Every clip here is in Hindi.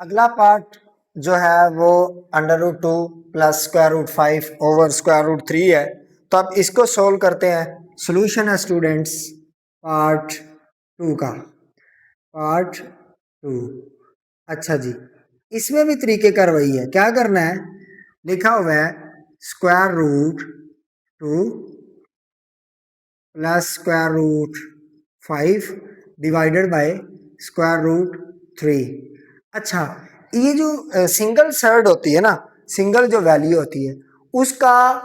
अगला पार्ट जो है वो √2 प्लस √5 ओवर √3 है। तो अब इसको सोल्व करते हैं। सॉल्यूशन है स्टूडेंट्स पार्ट 2 का, पार्ट 2। अच्छा जी, इसमें भी तरीके कर वही है। क्या करना है, लिखा हुआ है √2 प्लस √5 डिवाइडेड बाय √3। अच्छा, ये जो सिंगल सर्ड होती है ना, सिंगल जो वैल्यू होती है उसका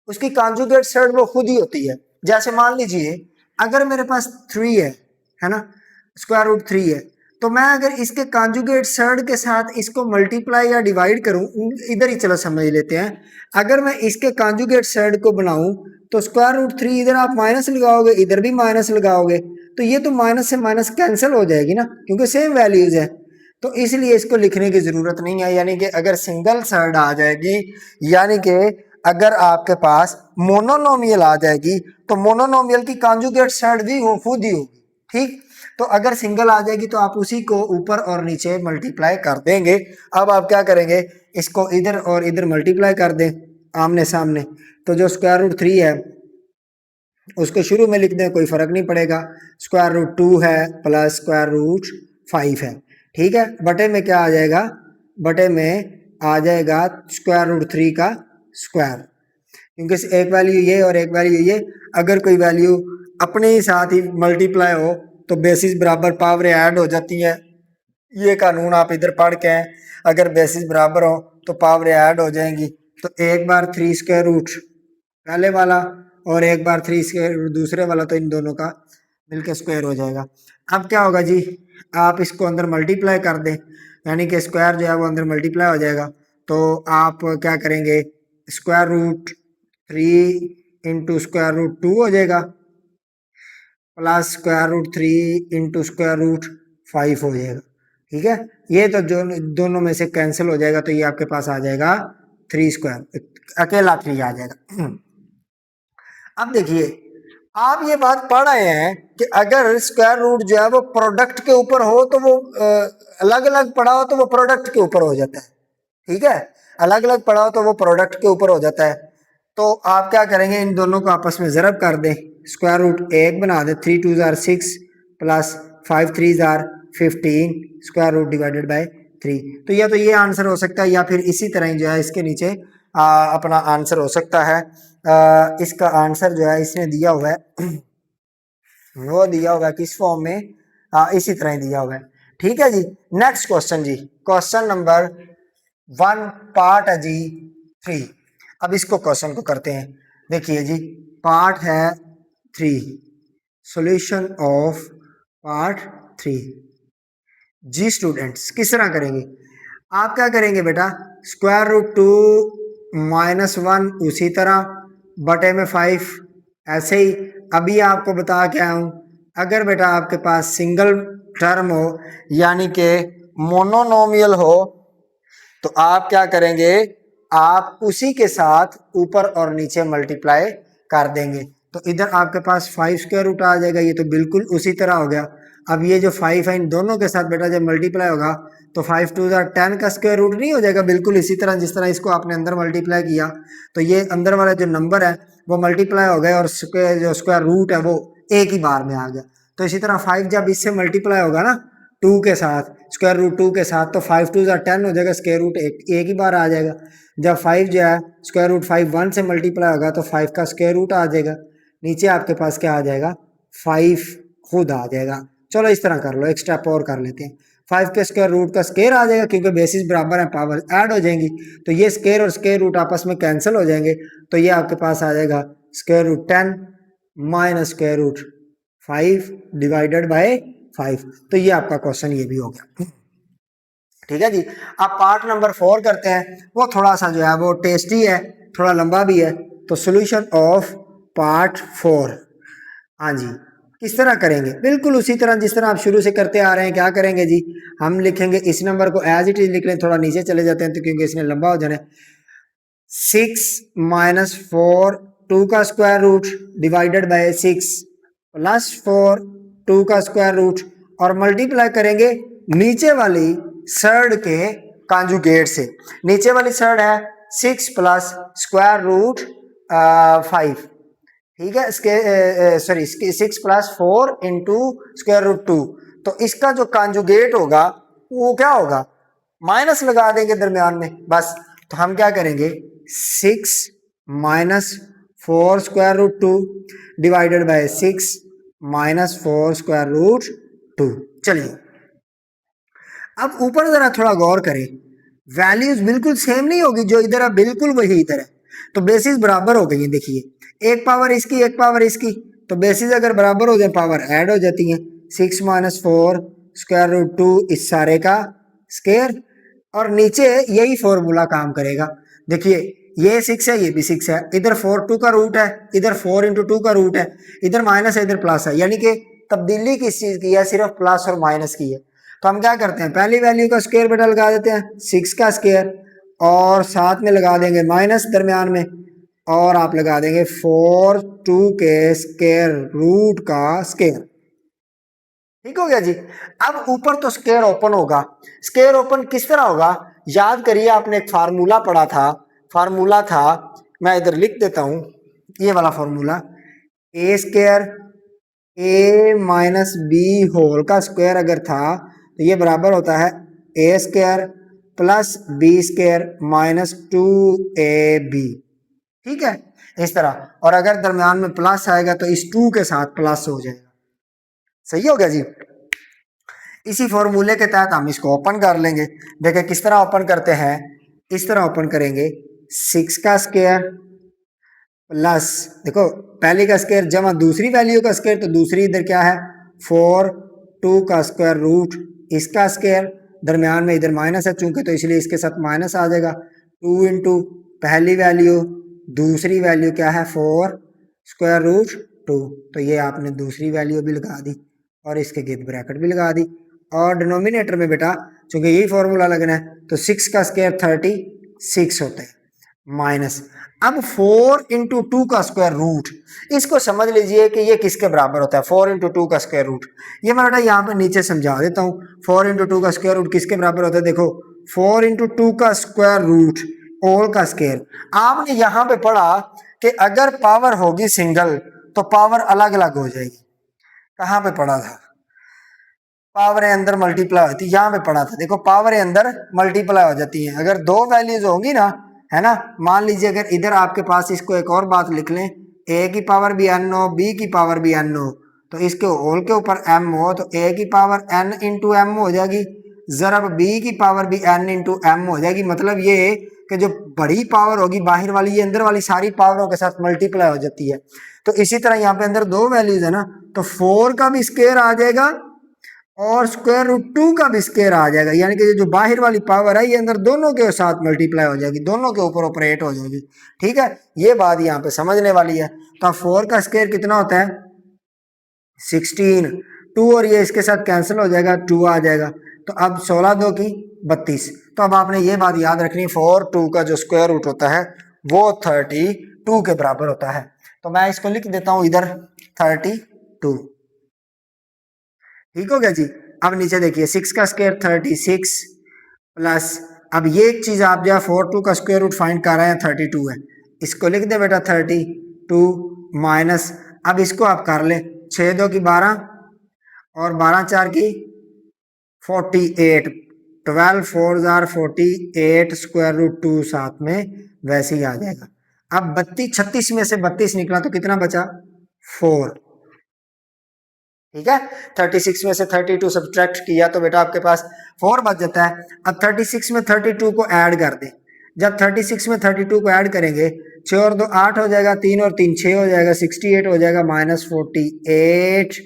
उसकी कॉन्जुगेट सर्ड वो खुद ही होती है। जैसे मान लीजिए अगर मेरे पास 3 है ना, √3 है, तो मैं अगर इसके कॉन्जुगेट सर्ड के साथ इसको मल्टीप्लाई या डिवाइड करूं, इधर ही चलो समझ लेते हैं। अगर मैं इसके कॉन्जुगेट सर्ड को बनाऊं तो √3 इधर आप माइनस लगाओगे, इधर भी माइनस लगाओगे, तो ये तो माइनस से माइनस कैंसिल हो जाएगी ना, क्योंकि सेम वैल्यूज है। तो इसलिए इसको लिखने की जरूरत नहीं है। यानी कि अगर सिंगल सर्ड आ जाएगी, यानी कि अगर आपके पास मोनोनोमियल आ जाएगी, तो मोनोनोमियल की कॉन्जुगेट सर्ड भी वो खुद ही होगी। ठीक, तो अगर सिंगल आ जाएगी तो आप उसी को ऊपर और नीचे मल्टीप्लाई कर देंगे। अब आप क्या करेंगे, इसको इधर और इधर मल्टीप्लाई कर दें आमने सामने। तो जो √3 है उसको शुरू में लिख दें, कोई फर्क नहीं पड़ेगा। √2 है प्लस √5 है, ठीक है। बटे में क्या आ जाएगा, बटे में आ जाएगा √3 का स्क्वायर, क्योंकि एक वैल्यू ये और एक वैल्यू ये। अगर कोई वैल्यू अपने ही साथ ही मल्टीप्लाई हो तो बेसिस बराबर पावर ऐड हो जाती है। ये कानून आप इधर पढ़ के हैं, अगर बेसिस बराबर हो तो पावर ऐड हो जाएंगी। तो एक बार 3 स्क्वायर रूट पहले वाला और एक बार 3 स्क्वायर रूट दूसरे वाला, तो इन दोनों का मिलकर स्क्वायर हो जाएगा। अब क्या होगा जी, आप इसको अंदर मल्टीप्लाई कर दें, यानी कि स्क्वायर जो है वो अंदर मल्टीप्लाई हो जाएगा। तो आप क्या करेंगे, √3 इंटू √2 हो जाएगा, प्लस √3 इंटू √5 हो जाएगा। ठीक है, ये तो जो दोनों में से कैंसिल हो जाएगा, तो ये आपके पास आ जाएगा 3 स्क्वायर, अकेला 3 आ जाएगा। अब देखिए, आप ये बात पढ़ रहे हैं कि अगर स्क्वायर रूट जो है वो प्रोडक्ट के ऊपर हो तो वो अलग अलग पड़ा हो तो वो प्रोडक्ट के ऊपर हो जाता है। ठीक है, अलग अलग पड़ा हो तो वो प्रोडक्ट के ऊपर हो जाता है। तो आप क्या करेंगे, इन दोनों को आपस में ज़रब कर दें, √1 बना दें, 3 2 जार 6 प्लस 5 3 जार 15 स्क्वायर रूट डिवाइडेड बाय 3। तो या तो ये आंसर हो सकता है, या फिर इसी तरह ही जो है इसके नीचे अपना आंसर हो सकता है। इसका आंसर जो है इसने दिया हुआ है, वो दिया हुआ है किस फॉर्म में, इसी तरह ही दिया हुआ है। ठीक है जी, नेक्स्ट क्वेश्चन जी, क्वेश्चन नंबर 1 पार्ट है जी 3। अब इसको क्वेश्चन को करते हैं। देखिए जी, पार्ट है 3, सॉल्यूशन ऑफ पार्ट 3। जी स्टूडेंट्स, किस तरह करेंगे, आप क्या करेंगे बेटा, √2 -1 उसी तरह, बटे में 5 ऐसे ही। अभी आपको बता के आया हूँ, अगर बेटा आपके पास सिंगल टर्म हो यानी कि मोनोनोमियल हो, तो आप क्या करेंगे, आप उसी के साथ ऊपर और नीचे मल्टीप्लाई कर देंगे। तो इधर आपके पास 5 स्क्वायर रूट आ जाएगा, ये तो बिल्कुल उसी तरह हो गया। अब ये जो 5 है इन दोनों के साथ बेटा जब मल्टीप्लाई होगा तो 5 2 10 का स्क्वायर रूट नहीं हो जाएगा, बिल्कुल इसी तरह जिस तरह इसको आपने अंदर मल्टीप्लाई किया। तो ये अंदर वाला जो नंबर है वो मल्टीप्लाई हो गया और जो स्क्वायर रूट है वो एक ही बार में आ गया। तो इसी तरह 5 जब इससे मल्टीप्लाई होगा ना 2 के साथ, √2 के साथ, तो 5 2 10 हो जाएगा, स्क्वायर रूट एक ही बार आ जाएगा। जब 5 जो है √5 1 से मल्टीप्लाई होगा तो 5 का स्क्वायर रूट आ जाएगा, नीचे आपके पास क्या आ जाएगा, 5 खुद आ जाएगा। चलो इस तरह कर लो, एक स्टेप और कर लेते हैं। 5 के स्क्वायर रूट का स्क्वायर आ जाएगा, क्योंकि बेसिस बराबर है, पावर ऐड हो जाएंगी, तो ये स्क्वायर और स्क्वायर रूट आपस में कैंसिल हो जाएंगे। तो ये आपके पास आ जाएगा √10 माइनस √5 डिवाइडेड बाय 5। तो ये आपका क्वेश्चन ये भी हो गया। ठीक है जी, अब पार्ट नंबर 4 करते हैं। वो थोड़ा सा जो है वो टेस्टी है, थोड़ा लंबा भी है। तो सॉल्यूशन ऑफ पार्ट 4, हाँ जी, किस तरह करेंगे, बिल्कुल उसी तरह जिस तरह आप शुरू से करते आ रहे हैं। क्या करेंगे जी, हम लिखेंगे इस नंबर को एज इट इज लिख लें, थोड़ा नीचे चले जाते हैं तो क्योंकि इसने लंबा हो जाना है। 6 -4 2 का square root divided by 6 plus 4 2 का स्क्वायर रूट, और मल्टीप्लाई करेंगे नीचे वाली सर्ड के कॉन्जुगेट से। नीचे वाली सर्ड है 6 प्लस स्क्वायर रूट 5, ठीक है, इसके sorry 6 plus 4 into square root 2। तो इसका जो कॉन्जुगेट होगा वो क्या होगा, माइनस लगा देंगे दरमियान में बस। तो हम क्या करेंगे 6 minus 4 square root 2 divided by 6 minus 4 square root 2। चलिए अब ऊपर जरा थोड़ा गौर करें, वैल्यूज बिल्कुल सेम नहीं होगी, जो इधर है बिल्कुल वही इधर है, तो बेसिस बराबर हो गई है। देखिए एक पावर इसकी एक पावर इसकी, तो बेसिस अगर बराबर हो जाए पावर ऐड हो जाती है। 6 माइनस 4 स्क्वायर रूट 2 इस सारे का स्क्वायर, और नीचे यही फॉर्मूला काम करेगा। देखिए ये 6 है, ये भी 6 है, इधर 4 2 का रूट है, इधर 4 इंटू 2 का रूट है, इधर माइनस है इधर प्लस है, यानी कि तब्दीली किस चीज की है, सिर्फ प्लस और माइनस की है। तो हम क्या करते हैं, पहली वैल्यू का स्क्वायर बेटा लगा देते हैं 6 का स्क्वायर, और साथ में लगा देंगे माइनस दरमियान में, और आप लगा देंगे 4 2 के स्क्वायर रूट का स्क्वायर। ठीक हो गया जी। अब ऊपर तो स्क्वायर ओपन होगा, स्क्वायर ओपन किस तरह होगा, याद करिए आपने एक फार्मूला पढ़ा था, फार्मूला था, मैं इधर लिख देता हूं, ये वाला formula, A square A minus B whole का स्क्वायर अगर था तो ये बराबर होता है A square plus B square minus 2ab। ठीक है इस तरह, और अगर दरमियान में प्लस आएगा तो इस 2 के साथ प्लस हो जाएगा। सही हो गया जी। इसी फॉर्मूले के तहत हम इसको ओपन कर लेंगे। देखिए किस तरह ओपन करते हैं, इस तरह ओपन करेंगे 6 का स्क्वायर प्लस, देखो पहले का स्क्वायर जमा दूसरी वैल्यू का स्क्वायर, तो दूसरी इधर क्या है 4 2 का स्क्वायर रूट इसका स्क्वायर, दरमियान में इधर माइनस है चूंकि, तो इसलिए इसके साथ माइनस आ जाएगा। 2 इंटू पहली वैल्यू दूसरी वैल्यू क्या है 4 स्क्वायर रूट 2, तो ये आपने दूसरी वैल्यू भी लगा दी और इसके गिर्द ब्रैकेट भी लगा दी, और डिनोमिनेटर में बेटा चूंकि यही फॉर्मूला लगना है तो 6 का स्क्वायर 36 होता है माइनस, अब 4 इंटू 2 का स्क्वायर रूट, इसको समझ लीजिए कि ये किसके बराबर होता है, 4 इंटू 2 का स्क्वायर रूट। ये मैं बेटा यहाँ पे नीचे समझा देता हूँ, 4 इंटू 2 का स्क्वायर रूट किसके बराबर होता है, देखो 4 इंटू 2 का स्क्वायर रूट ऑल का स्क्वायर। आपने यहाँ पे पढ़ा कि अगर पावर होगी सिंगल तो पावर अलग अलग हो जाएगी, कहाँ पे पढ़ा था, पावर अंदर मल्टीप्लाई होती है, यहाँ पे पढ़ा था, देखो पावर अंदर मल्टीप्लाई हो जाती है। अगर दो वैल्यूज होंगी ना, है ना, मान लीजिए अगर इधर आपके पास, इसको एक और बात लिख लें, ए की पावर भी एन हो बी की पावर भी एन हो, तो इसके होल के ऊपर एम हो तो ए की पावर एन इंटू एम हो जाएगी, जरब बी की पावर भी एन इंटू एम हो जाएगी। मतलब ये कि जो बड़ी पावर होगी बाहर वाली, ये अंदर वाली सारी पावरों के साथ मल्टीप्लाई हो जाती है। तो इसी तरह यहाँ पे अंदर दो वैल्यूज है ना, तो 4 का भी स्क्वायर आ जाएगा और स्क्वायर रूट 2 का भी स्क्वायर आ जाएगा, यानी कि जो बाहर वाली पावर है ये अंदर दोनों के साथ मल्टीप्लाई हो जाएगी, दोनों के ऊपर ऑपरेट हो जाएगी। ठीक है, ये बात यहाँ पे समझने वाली है। तो 4 का स्क्वायर कितना होता है 16, 2 और ये इसके साथ कैंसिल हो जाएगा, 2 आ जाएगा, तो अब 16 2 की 32। तो अब आपने ये बात याद रखनी, 4 2 का जो स्क्वायर रूट होता है वो 32 के बराबर होता है। तो मैं इसको लिख देता हूं इधर 32। ठीक हो गया जी। अब नीचे देखिए 6 का स्क्वायर 36 प्लस, अब ये एक चीज आप जो 4 2 का स्क्वायर रूट फाइंड कर रहे हैं 32 है, इसको लिख दे बेटा 32 माइनस, अब इसको आप कर ले 6 2 की 12 और 12 4 की 48, 12 4 48 स्क्वायर रूट 2 साथ में वैसे ही आ जाएगा। अब 36 में से 32 निकला तो कितना बचा 4। ठीक है, 36 में से 32 सब्ट्रैक्ट किया तो बेटा आपके पास 4 बच जाता है। अब 36 में 32 को ऐड कर दें, जब 36 में 32 को ऐड करेंगे 6 और 2 8 हो जाएगा, 3 और 3 6 हो जाएगा, 68 हो जाएगा माइनस 48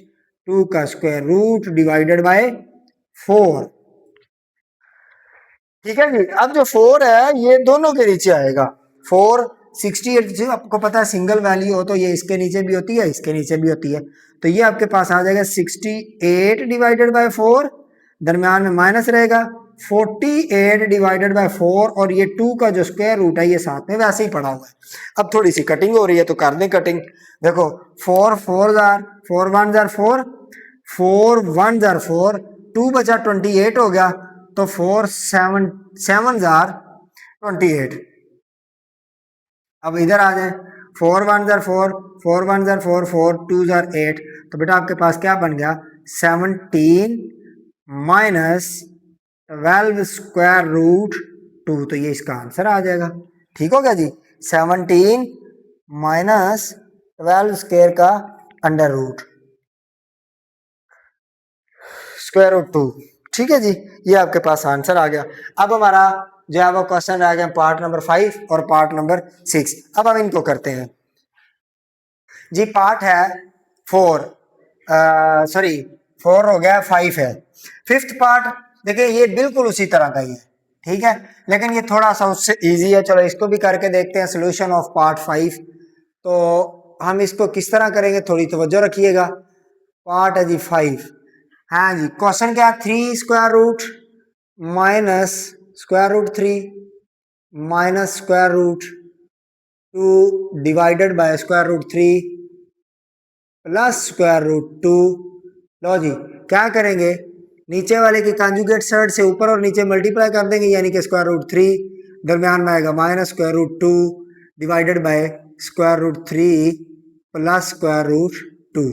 2 का स्क्वायर रूट डिवाइडेड बाय 4। ठीक है जी। अब जो 4 है ये दोनों के नीचे आएगा, 4 68 जो आपको पता है सिंगल वैल्यू हो तो ये इसके नीचे भी होती है इसके नीचे भी होती है, तो ये आपके पास आ जाएगा 68 डिवाइडेड बाय 4, दरमियान में माइनस रहेगा 48 डिवाइडेड बाय 4, और ये 2 का जो स्क्वायर रूट है ये साथ में वैसे ही पड़ा हुआ है। अब थोड़ी सी कटिंग हो रही है तो कर दें कटिंग। देखो 4 4 जार 4 1 जार 4, 4 1 जार 4, 2 बचा 28 हो गया, तो 4 7 7 28। अब इधर आ जाए, 4 1 4, 4 1 4, 4 2 8, तो बेटा आपके पास क्या बन गया, 17 माइनस 12 स्क्वायर रूट 2, तो ये इसका आंसर आ जाएगा। ठीक हो गया जी, 17 माइनस 12 स्क्वायर का अंडर रूट स्क्वायर रूट 2। ठीक है जी, ये आपके पास आंसर आ गया। अब हमारा जो है वो क्वेश्चन रह गया पार्ट नंबर 5 और पार्ट नंबर 6। अब हम इनको करते हैं जी। पार्ट है 4, सॉरी 4 हो गया, 5 है। फिफ्थ पार्ट देखिए ये बिल्कुल उसी तरह का ही है, ठीक है, लेकिन ये थोड़ा सा उससे इजी है। चलो इसको भी करके देखते हैं, सोल्यूशन ऑफ पार्ट 5। तो हम इसको किस तरह करेंगे, थोड़ी तवज्जो रखिएगा। पार्ट है जी 5। हाँ जी, क्वेश्चन क्या है, 3 square root minus square root 3 minus square root 2 divided by square root 3 plus square root 2। लो जी, क्या करेंगे, नीचे वाले की कॉन्जुगेट साइड से ऊपर और नीचे मल्टीप्लाई कर देंगे, यानी कि स्क्वायर रूट 3, दरमियान में आएगा minus square root 2 divided by square root 3 plus square root 2।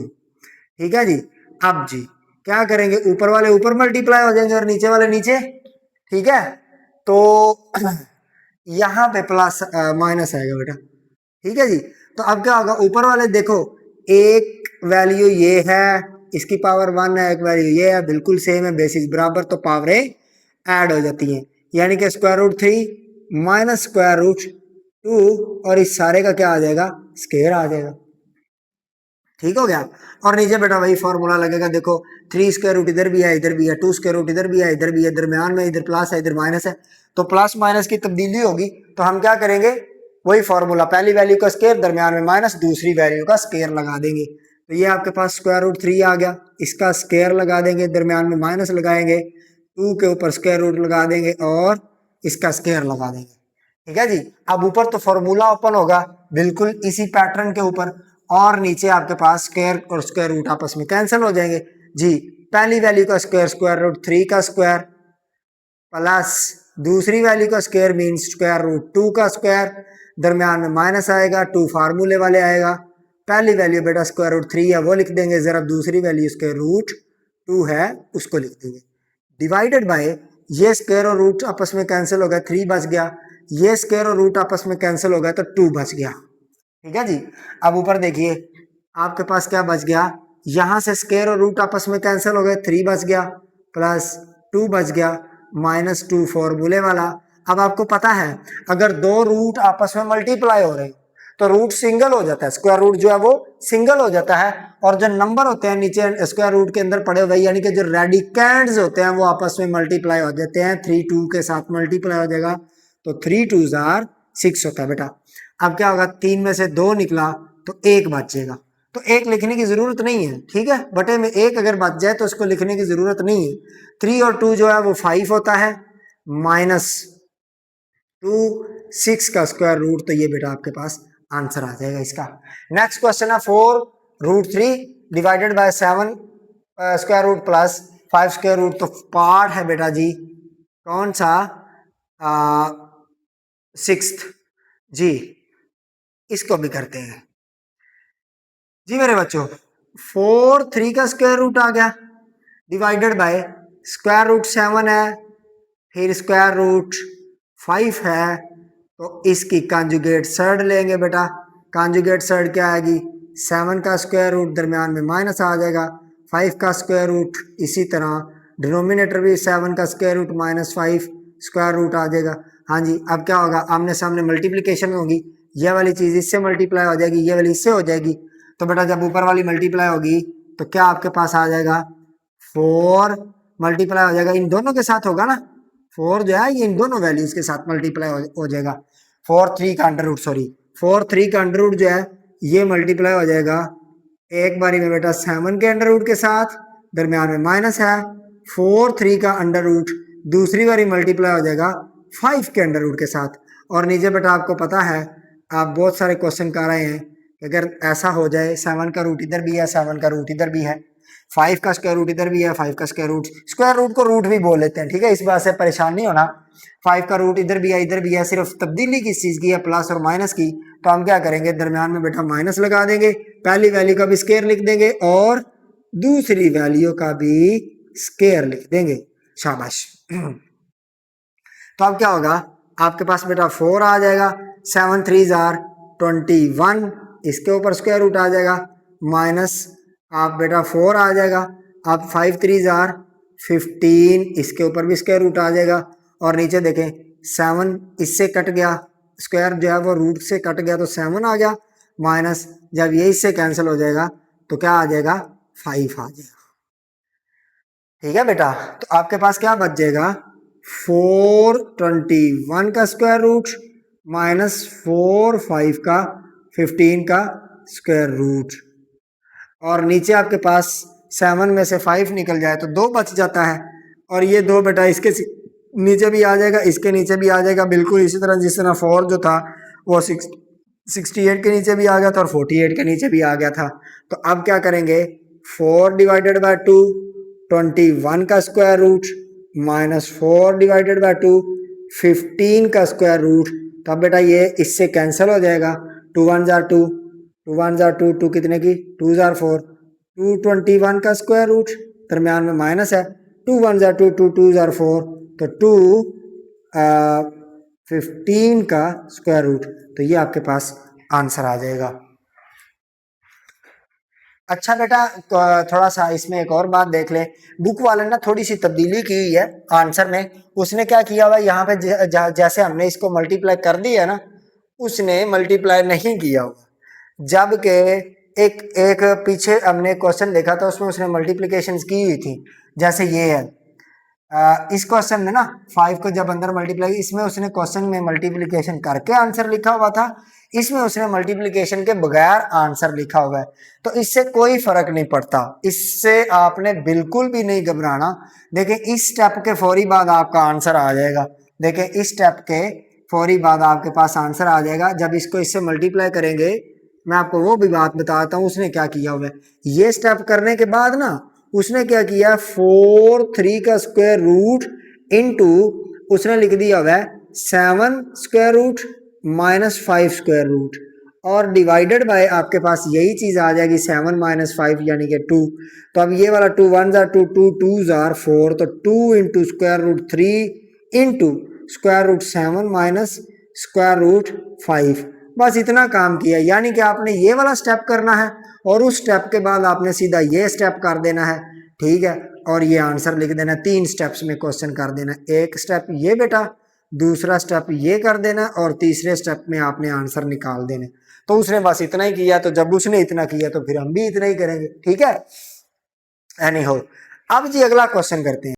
ठीक है जी। अब जी क्या करेंगे, ऊपर वाले ऊपर मल्टीप्लाई हो जाएंगे और नीचे वाले नीचे। ठीक है, तो यहाँ पे प्लस माइनस आएगा बेटा। ठीक है जी, तो अब क्या होगा, ऊपर वाले देखो एक वैल्यू ये है, इसकी पावर 1 है, एक वैल्यू ये है, बिल्कुल सेम है, बेसिस बराबर, तो पावरें ऐड हो जाती हैं, यानी कि square root 3 minus square root 2 और इस सारे का क्या आ जाएगा, स्क्वायर आ जाएगा। ठीक हो गया, और नीचे बेटा वही फॉर्मूला लगेगा, देखो 3 स्क्वायर रूट इधर भी है, इधर भी है, 2 स्क्वायर रूट इधर भी है, इधर भी है, दरमियान में इधर प्लस है, इधर माइनस है, तो प्लस माइनस की तब्दीली होगी, तो हम क्या करेंगे, वही फॉर्मूला, पहली वैल्यू का स्क्वायर, दरमियान में माइनस, दूसरी वैल्यू का स्क्वायर लगा देंगे, तो ये आपके पास स्क्वायर रूट 3 आ गया, इसका स्क्वायर लगा देंगे, दरमियान में माइनस लगाएंगे, 2 के ऊपर स्क्वायर रूट लगा देंगे और इसका स्क्वायर लगा देंगे। ठीक है जी, अब ऊपर तो फॉर्मूला ओपन होगा बिल्कुल इसी पैटर्न के ऊपर, और नीचे आपके पास स्क्वायर और स्क्वायर रूट आपस में कैंसिल हो जाएंगे जी। पहली वैल्यू का स्क्वायर स्क्वायर रूट 3 का स्क्वायर प्लस दूसरी वैल्यू का स्क्वायर मीन्स स्क्वायर रूट 2 का स्क्वायर, दरमियान में माइनस आएगा, 2 फार्मूले वाले आएगा, पहली वैल्यू बेटा स्क्वायर रूट 3 है वो लिख देंगे, जरा दूसरी वैल्यू स्क्वायर रूट 2 है उसको लिख देंगे, डिवाइडेड बाय ये स्क्वायर और रूट आपस में कैंसिल हो गया, 3 बच गया, ये स्क्वायर और रूट आपस में कैंसिल हो गया तो 2 बच गया। ठीक है जी, अब ऊपर देखिए आपके पास क्या बच गया, यहां से स्क्वायर और रूट आपस में कैंसिल हो गए, 3 बच गया प्लस 2 बच गया माइनस 2 फॉर्मूले वाला। अब आपको पता है अगर दो रूट आपस में मल्टीप्लाई हो रहे हैं तो रूट सिंगल हो जाता है, स्क्वायर रूट जो है वो सिंगल हो जाता है, और जो नंबर होते हैं नीचे स्क्वायर रूट के अंदर पड़े हुए यानी कि जो रेडिकेंड्स होते हैं वो आपस में मल्टीप्लाई हो जाते हैं, 3 2 के साथ मल्टीप्लाई हो जाएगा, तो 3 2 आर 6 होता है बेटा। अब क्या होगा, 3 में से 2 निकला तो 1 बचेगा, तो 1 लिखने की जरूरत नहीं है, ठीक है, बटे में 1 अगर बच जाए तो उसको लिखने की जरूरत नहीं है। 3 और 2 जो है वो 5 होता है, माइनस 2 6 का स्क्वायर रूट, तो ये बेटा आपके पास आंसर आ जाएगा इसका। नेक्स्ट क्वेश्चन है 4 root 3 divided by 7 square root plus 5 square root, तो पार्ट है बेटा जी कौन सा, 6th जी, इसको भी करते हैं जी मेरे बच्चों। 4 3 का स्क्वायर रूट आ गया डिवाइडेड बाय स्क्वायर रूट 7 है, फिर स्क्वायर रूट 5 है, तो इसकी कॉन्जुगेट साइड लेंगे बेटा, कॉन्जुगेट साइड क्या आएगी, 7 का स्क्वायर रूट दरमियान में माइनस आ जाएगा, 5 का स्क्वायर रूट इसी तरह, डिनोमिनेटर भी 7 का square root minus 5 square root आ जाएगा। हाँ जी, अब क्या होगा, आमने सामने मल्टीप्लीकेशन होगी, यह वाली चीज इससे मल्टीप्लाई हो जाएगी, ये वाली इससे हो जाएगी, तो बेटा जब ऊपर वाली मल्टीप्लाई होगी तो क्या आपके पास आ जाएगा, 4 मल्टीप्लाई हो जाएगा, इन दोनों के साथ होगा ना, 4 जो है ये इन दोनों वैल्यूज के साथ मल्टीप्लाई हो जाएगा, 4 3 का अंडर रूट, सॉरी 4 3 का अंडर रूट जो है ये मल्टीप्लाई हो जाएगा एक बारी में बेटा 7 के अंडर रूट के साथ, दरमियान में माइनस है, 4 3 का अंडर रूट दूसरी बारी मल्टीप्लाई हो जाएगा 5 के अंडर रूट के साथ, और नीचे बेटा आपको पता है आप बहुत सारे क्वेश्चन कर रहे हैं, अगर ऐसा हो जाए 7 का रूट इधर भी है 7 का रूट इधर भी है, 5 का स्क्वायर रूट इधर भी है, 5 का स्क्वायर रूट को रूट भी बोल लेते हैं, ठीक है, इस बात से परेशान नहीं होना। 5 का रूट इधर भी है, इधर भी है, सिर्फ तब्दीली किस चीज की है, प्लस और माइनस की। तो हम क्या करेंगे, दरमियान में बेटा माइनस लगा देंगे, पहली वैल्यू का भी स्क्वायर लिख देंगे और दूसरी वैल्यू का भी स्क्वायर लिख देंगे। शाबाश। तो अब क्या होगा, आपके पास बेटा 4 आ जाएगा, 7 3 जार 21, इसके ऊपर स्क्वायर रूट आ जाएगा, माइनस आप बेटा 4 आ जाएगा, अब 5 3 जार 15, इसके ऊपर भी स्क्वायर रूट आ जाएगा, और नीचे देखें 7 इससे कट गया, स्क्वायर जो है वो रूट से कट गया तो 7 आ गया, माइनस जब ये इससे कैंसिल हो जाएगा तो क्या आ जाएगा, 5 आ जाएगा। ठीक है बेटा, तो आपके पास क्या बच जाएगा, 421 का स्क्वायर रूट माइनस 5 का 15 का स्क्वायर रूट, और नीचे आपके पास 7 में से 5 निकल जाए तो 2 बच जाता है, और ये 2 बेटा इसके नीचे भी आ जाएगा, इसके नीचे भी आ जाएगा, बिल्कुल इसी तरह जिस तरह 4 जो था वो 68 के नीचे भी आ गया था और 48 के नीचे भी आ गया था। तो अब क्या करेंगे, 4 डिवाइडेड बाय 2 21 का square root minus 4 divided by 2 15 का स्क्वायर रूट। तब बेटा ये इससे कैंसिल हो जाएगा, 2 1 जार 2, 2 1 जार 2, 2 कितने की 2 जार 4, 221 का स्क्वायर रूट, दरमियान में माइनस है, 2 1 जार 2, 2 2 जार 4, तो 15 का स्क्वायर रूट। तो ये आपके पास आंसर आ जाएगा। अच्छा बेटा, थोड़ा सा इसमें एक और बात देख ले, बुक वाले ने थोड़ी सी तब्दीली की हुई है आंसर में। उसने क्या किया हुआ, यहाँ पे जैसे हमने इसको मल्टीप्लाई कर दिया ना, उसने मल्टीप्लाई नहीं किया हुआ, जबकि एक पीछे हमने क्वेश्चन देखा था उसमें उसने मल्टीप्लीकेशन की हुई थी, जैसे ये है इस क्वेश्चन में ना 5 को जब अंदर मल्टीप्लाई, इसमें उसने क्वेश्चन में मल्टीप्लिकेशन करके आंसर लिखा हुआ था, इसमें उसने मल्टीप्लिकेशन के बगैर आंसर लिखा हुआ है। तो इससे कोई फर्क नहीं पड़ता, इससे आपने बिल्कुल भी नहीं घबराना। देखिए इस स्टेप के फौरी बाद आपका आंसर आ जाएगा, देखिए इस स्टेप के फौरी बाद आपके पास आंसर आ जाएगा। जब इसको इससे मल्टीप्लाई करेंगे, मैं आपको वो भी बात बताता हूँ उसने क्या किया हुआ है। ये स्टेप करने के बाद ना उसने क्या किया, 4 3 का स्क्वायर रूट इनटू उसने लिख दिया हुआ है 7 square root minus 5 square root, और डिवाइडेड बाय आपके पास यही चीज आ जाएगी 7 माइनस 5 यानी कि 2। तो अब ये वाला 2 1 जार 2, 2 2 जार 4, तो 2 into square root 3 into square root 7 minus square root 5, बस इतना काम किया। यानी कि आपने ये वाला स्टेप करना है और उस स्टेप के बाद आपने सीधा ये स्टेप कर देना है, ठीक है, और ये आंसर लिख देना। 3 स्टेप्स में क्वेश्चन कर देना, एक स्टेप ये बेटा, दूसरा स्टेप ये कर देना, और तीसरे स्टेप में आपने आंसर निकाल देना। तो उसने बस इतना ही किया, तो जब उसने इतना किया तो फिर हम भी इतना ही करेंगे, ठीक है। एनी हो, अब जी अगला क्वेश्चन करते हैं।